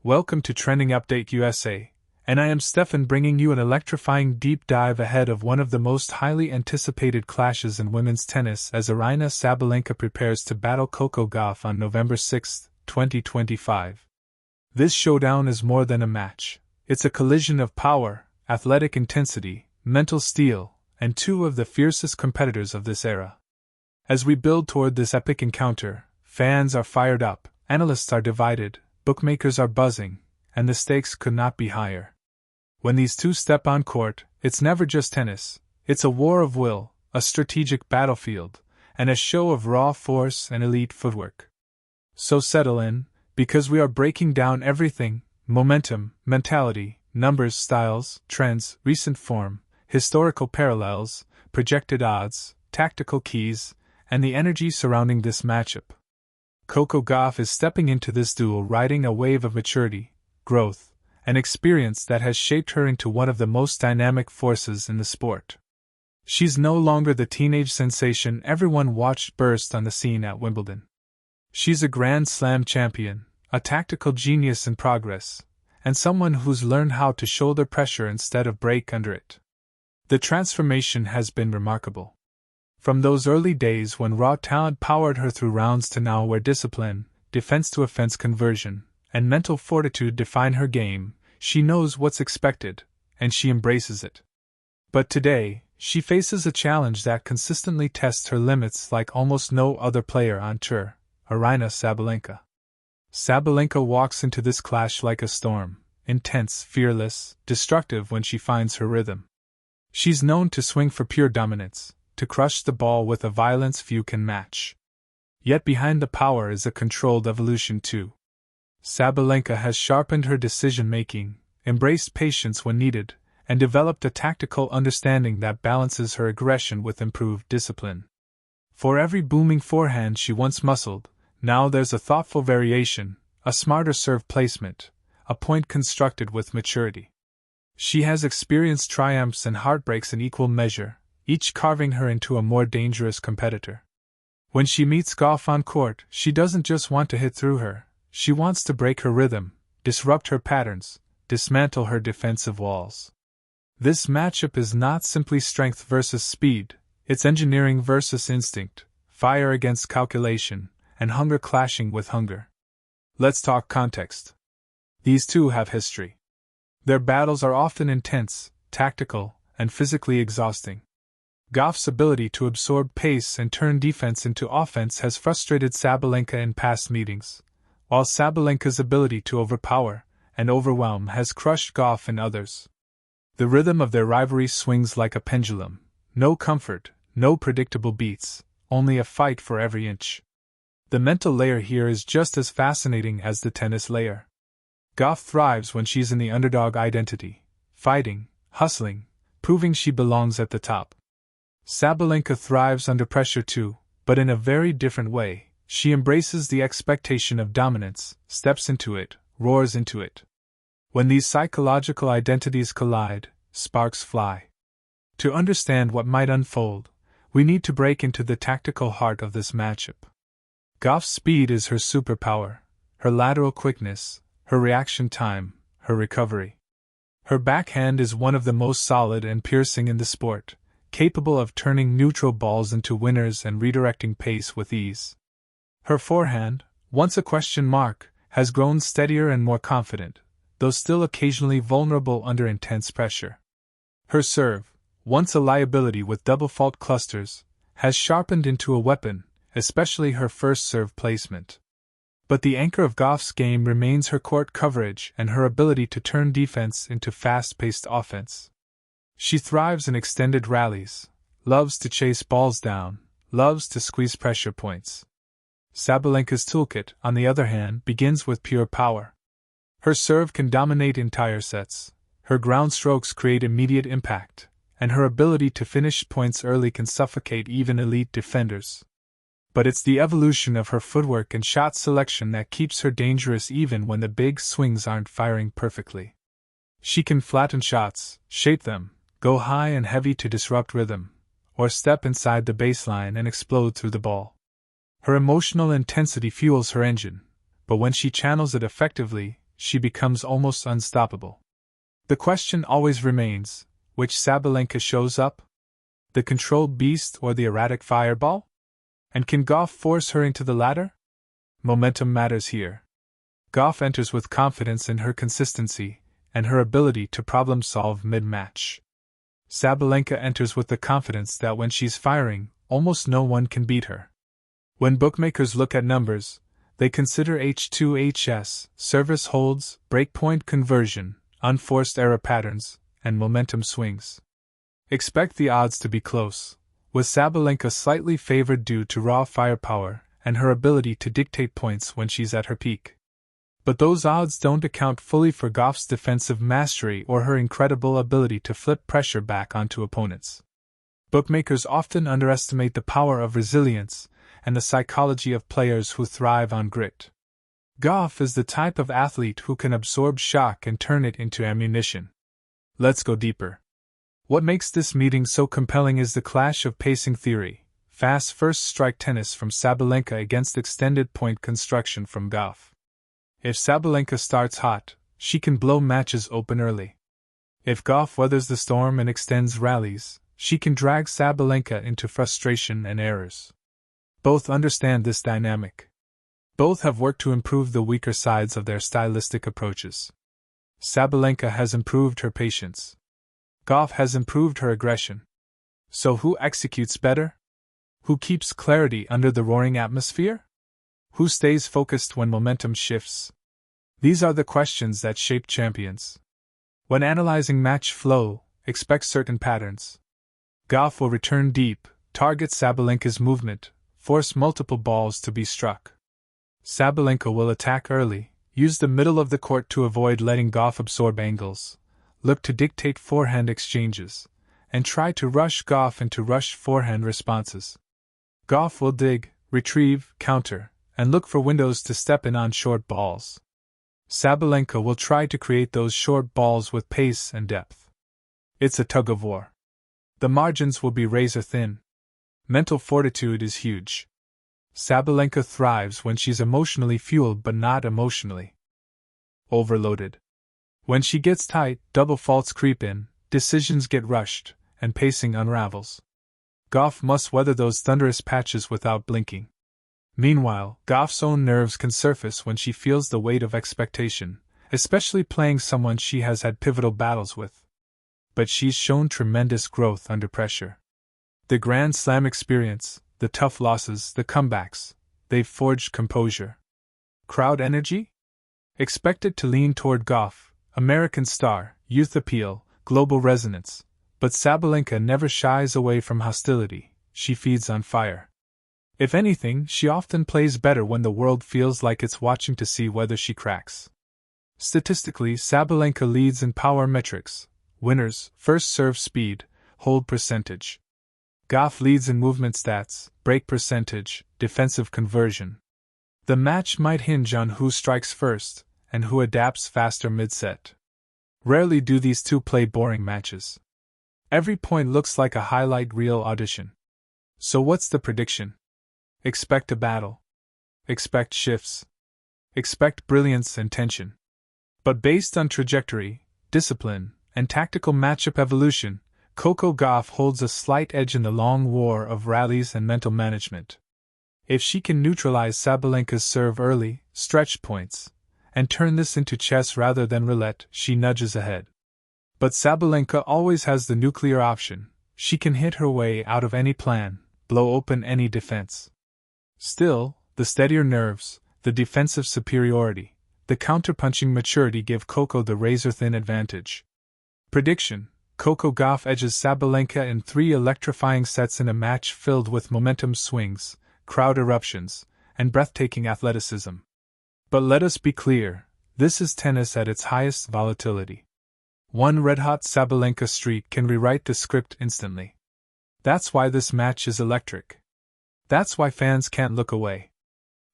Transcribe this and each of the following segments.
Welcome to Trending Update USA, and I am Steffan bringing you an electrifying deep dive ahead of one of the most highly anticipated clashes in women's tennis as Aryna Sabalenka prepares to battle Coco Gauff on November 6, 2025. This showdown is more than a match. It's a collision of power, athletic intensity, mental steel, and two of the fiercest competitors of this era. As we build toward this epic encounter, fans are fired up, analysts are divided, bookmakers are buzzing, and the stakes could not be higher. When these two step on court, it's never just tennis. It's a war of will, a strategic battlefield, and a show of raw force and elite footwork. So settle in, because we are breaking down everything: momentum, mentality, numbers, styles, trends, recent form, historical parallels, projected odds, tactical keys, and the energy surrounding this matchup. Coco Gauff is stepping into this duel riding a wave of maturity, growth, and experience that has shaped her into one of the most dynamic forces in the sport. She's no longer the teenage sensation everyone watched burst on the scene at Wimbledon. She's a Grand Slam champion, a tactical genius in progress, and someone who's learned how to shoulder pressure instead of break under it. The transformation has been remarkable. From those early days when raw talent powered her through rounds to now where discipline, defense-to-offense conversion, and mental fortitude define her game, she knows what's expected, and she embraces it. But today, she faces a challenge that consistently tests her limits like almost no other player on tour: Aryna Sabalenka. Sabalenka walks into this clash like a storm, intense, fearless, destructive when she finds her rhythm. She's known to swing for pure dominance, to crush the ball with a violence few can match. Yet behind the power is a controlled evolution too. Sabalenka has sharpened her decision-making, embraced patience when needed, and developed a tactical understanding that balances her aggression with improved discipline. For every booming forehand she once muscled, now there's a thoughtful variation, a smarter serve placement, a point constructed with maturity. She has experienced triumphs and heartbreaks in equal measure, each carving her into a more dangerous competitor. When she meets Gauff on court, she doesn't just want to hit through her, she wants to break her rhythm, disrupt her patterns, dismantle her defensive walls. This matchup is not simply strength versus speed, it's engineering versus instinct, fire against calculation, and hunger clashing with hunger. Let's talk context. These two have history. Their battles are often intense, tactical, and physically exhausting. Gauff's ability to absorb pace and turn defense into offense has frustrated Sabalenka in past meetings, while Sabalenka's ability to overpower and overwhelm has crushed Gauff in others. The rhythm of their rivalry swings like a pendulum: no comfort, no predictable beats, only a fight for every inch. The mental layer here is just as fascinating as the tennis layer. Gauff thrives when she's in the underdog identity, fighting, hustling, proving she belongs at the top. Sabalenka thrives under pressure too, but in a very different way. She embraces the expectation of dominance, steps into it, roars into it. When these psychological identities collide, sparks fly. To understand what might unfold, we need to break into the tactical heart of this matchup. Gauff's speed is her superpower, her lateral quickness, her reaction time, her recovery. Her backhand is one of the most solid and piercing in the sport, capable of turning neutral balls into winners and redirecting pace with ease. Her forehand, once a question mark, has grown steadier and more confident, though still occasionally vulnerable under intense pressure. Her serve, once a liability with double fault clusters, has sharpened into a weapon, especially her first serve placement. But the anchor of Gauff's game remains her court coverage and her ability to turn defense into fast-paced offense. She thrives in extended rallies, loves to chase balls down, loves to squeeze pressure points. Sabalenka's toolkit, on the other hand, begins with pure power. Her serve can dominate entire sets, her ground strokes create immediate impact, and her ability to finish points early can suffocate even elite defenders. But it's the evolution of her footwork and shot selection that keeps her dangerous even when the big swings aren't firing perfectly. She can flatten shots, shape them, go high and heavy to disrupt rhythm, or step inside the baseline and explode through the ball. Her emotional intensity fuels her engine, but when she channels it effectively, she becomes almost unstoppable. The question always remains, which Sabalenka shows up? The controlled beast or the erratic fireball? And can Gauff force her into the latter? Momentum matters here. Gauff enters with confidence in her consistency and her ability to problem-solve mid-match. Sabalenka enters with the confidence that when she's firing, almost no one can beat her. When bookmakers look at numbers, they consider H2HS, service holds, breakpoint conversion, unforced error patterns, and momentum swings. Expect the odds to be close, with Sabalenka slightly favored due to raw firepower and her ability to dictate points when she's at her peak. But those odds don't account fully for Gauff's defensive mastery or her incredible ability to flip pressure back onto opponents. Bookmakers often underestimate the power of resilience and the psychology of players who thrive on grit. Gauff is the type of athlete who can absorb shock and turn it into ammunition. Let's go deeper. What makes this meeting so compelling is the clash of pacing theory, fast first strike tennis from Sabalenka against extended point construction from Gauff. If Sabalenka starts hot, she can blow matches open early. If Gauff weathers the storm and extends rallies, she can drag Sabalenka into frustration and errors. Both understand this dynamic. Both have worked to improve the weaker sides of their stylistic approaches. Sabalenka has improved her patience. Gauff has improved her aggression. So who executes better? Who keeps clarity under the roaring atmosphere? Who stays focused when momentum shifts? These are the questions that shape champions. When analyzing match flow, expect certain patterns. Gauff will return deep, target Sabalenka's movement, force multiple balls to be struck. Sabalenka will attack early, use the middle of the court to avoid letting Gauff absorb angles, look to dictate forehand exchanges, and try to rush Gauff into rushed forehand responses. Gauff will dig, retrieve, counter, and look for windows to step in on short balls. Sabalenka will try to create those short balls with pace and depth. It's a tug-of-war. The margins will be razor-thin. Mental fortitude is huge. Sabalenka thrives when she's emotionally fueled but not emotionally overloaded. When she gets tight, double faults creep in, decisions get rushed, and pacing unravels. Gauff must weather those thunderous patches without blinking. Meanwhile, Gauff's own nerves can surface when she feels the weight of expectation, especially playing someone she has had pivotal battles with. But she's shown tremendous growth under pressure. The Grand Slam experience, the tough losses, the comebacks, they've forged composure. Crowd energy? Expected to lean toward Gauff, American star, youth appeal, global resonance, but Sabalenka never shies away from hostility, she feeds on fire. If anything, she often plays better when the world feels like it's watching to see whether she cracks. Statistically, Sabalenka leads in power metrics, winners, first serve speed, hold percentage. Gauff leads in movement stats, break percentage, defensive conversion. The match might hinge on who strikes first, and who adapts faster mid-set. Rarely do these two play boring matches. Every point looks like a highlight reel audition. So what's the prediction? Expect a battle. Expect shifts. Expect brilliance and tension. But based on trajectory, discipline, and tactical matchup evolution, Coco Gauff holds a slight edge in the long war of rallies and mental management. If she can neutralize Sabalenka's serve early, stretch points, and turn this into chess rather than roulette, she nudges ahead. But Sabalenka always has the nuclear option. She can hit her way out of any plan, blow open any defense. Still, the steadier nerves, the defensive superiority, the counterpunching maturity give Coco the razor-thin advantage. Prediction: Coco Gauff edges Sabalenka in 3 electrifying sets in a match filled with momentum swings, crowd eruptions, and breathtaking athleticism. But let us be clear, this is tennis at its highest volatility. One red-hot Sabalenka streak can rewrite the script instantly. That's why this match is electric. That's why fans can't look away.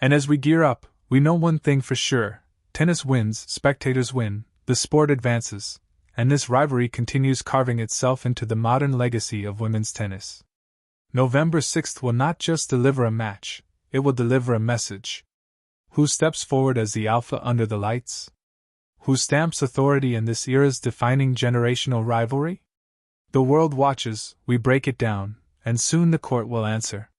And as we gear up, we know one thing for sure: tennis wins, spectators win, the sport advances, and this rivalry continues carving itself into the modern legacy of women's tennis. November 6th will not just deliver a match, it will deliver a message. Who steps forward as the alpha under the lights? Who stamps authority in this era's defining generational rivalry? The world watches, we break it down, and soon the court will answer.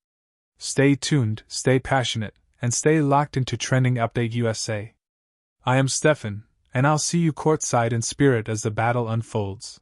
Stay tuned, stay passionate, and stay locked into Trending Update USA. I am Steffan, and I'll see you courtside in spirit as the battle unfolds.